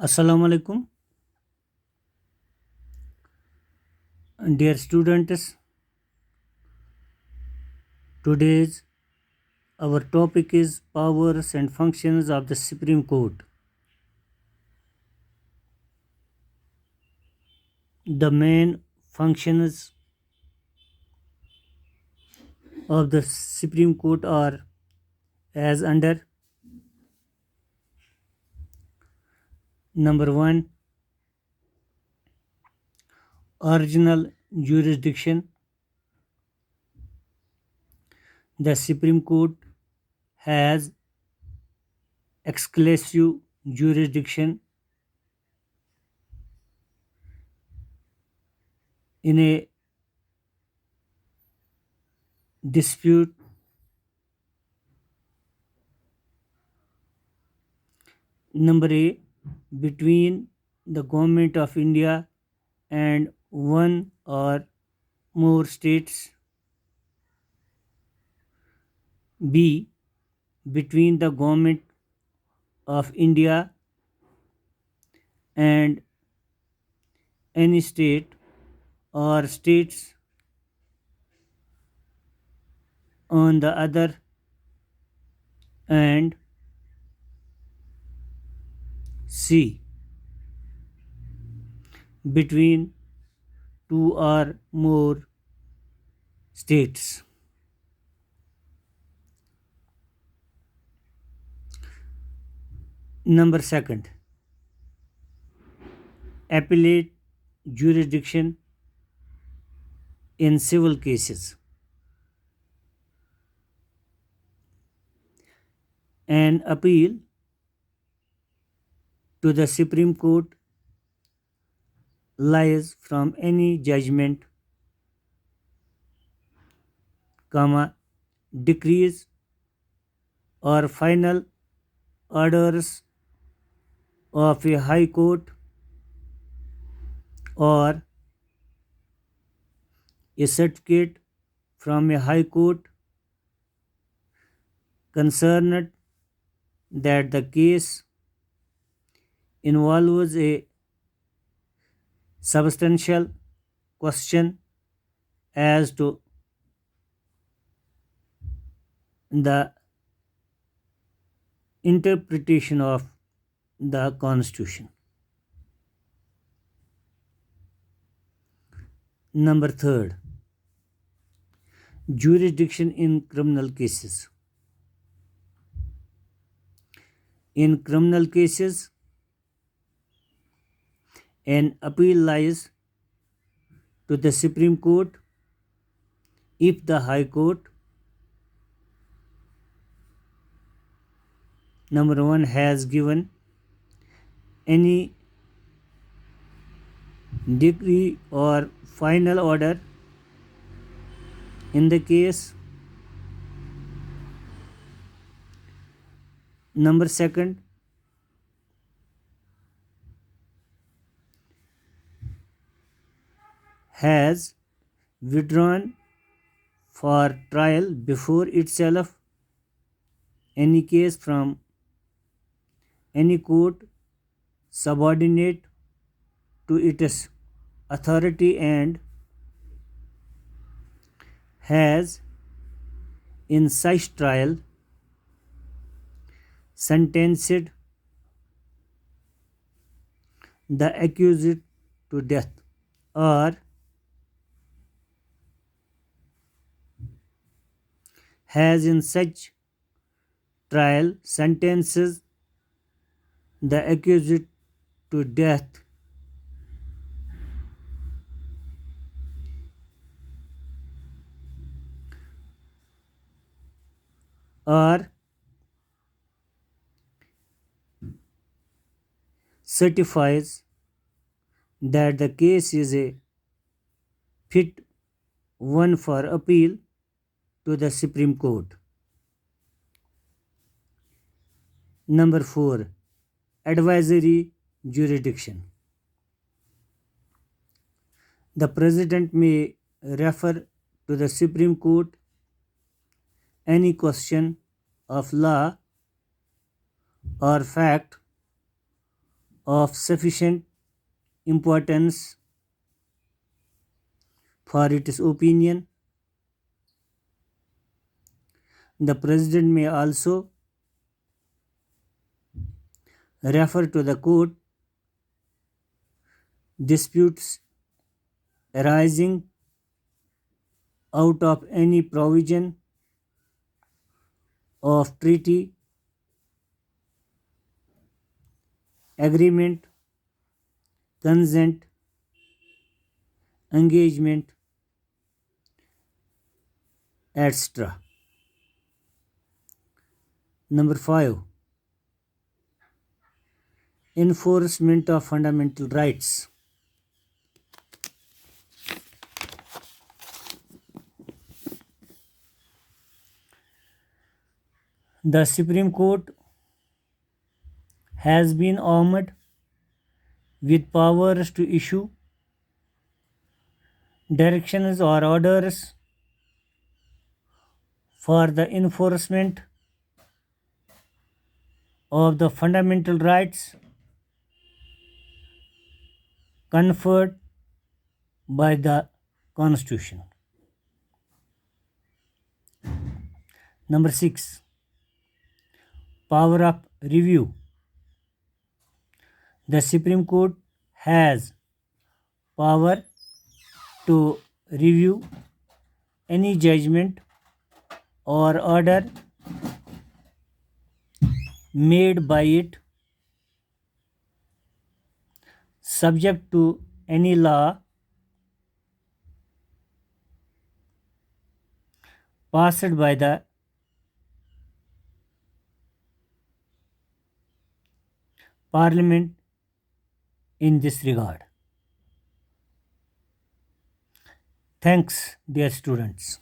Assalamu alaikum, dear students. Today's our topic is powers and functions of the Supreme Court. The main functions of the Supreme Court are as under: number 1, original jurisdiction. The Supreme Court has exclusive jurisdiction in a dispute number A between the Government of India and one or more states. B between the Government of India and any state or states on the other, and C between two or more states. Number second, appellate jurisdiction in civil cases. An appeal to the Supreme Court lies from any judgment, decrees or final orders of a high court or a certificate from a high court concerned that the case involves a substantial question as to the interpretation of the Constitution. Number third, jurisdiction in criminal cases. In criminal cases, an appeal lies to the Supreme Court if the High Court, number 1, has given any decree or final order in the case. Number second, has withdrawn for trial before itself any case from any court subordinate to its authority, and has in such trial sentenced the accused to death, or has in such trial sentences the accused to death, or certifies that the case is a fit one for appeal to the Supreme Court. Number 4, advisory jurisdiction. The President may refer to the Supreme Court any question of law or fact of sufficient importance for its opinion. The President may also refer to the court disputes arising out of any provision of treaty, agreement, consent, engagement, etc. Number 5. Enforcement of fundamental rights. The Supreme Court has been armed with powers to issue directions or orders for the enforcement of the fundamental rights conferred by the Constitution. Number 6. Power of review. The Supreme Court has power to review any judgment or order made by it subject to any law passed by the Parliament in this regard. Thanks, dear students.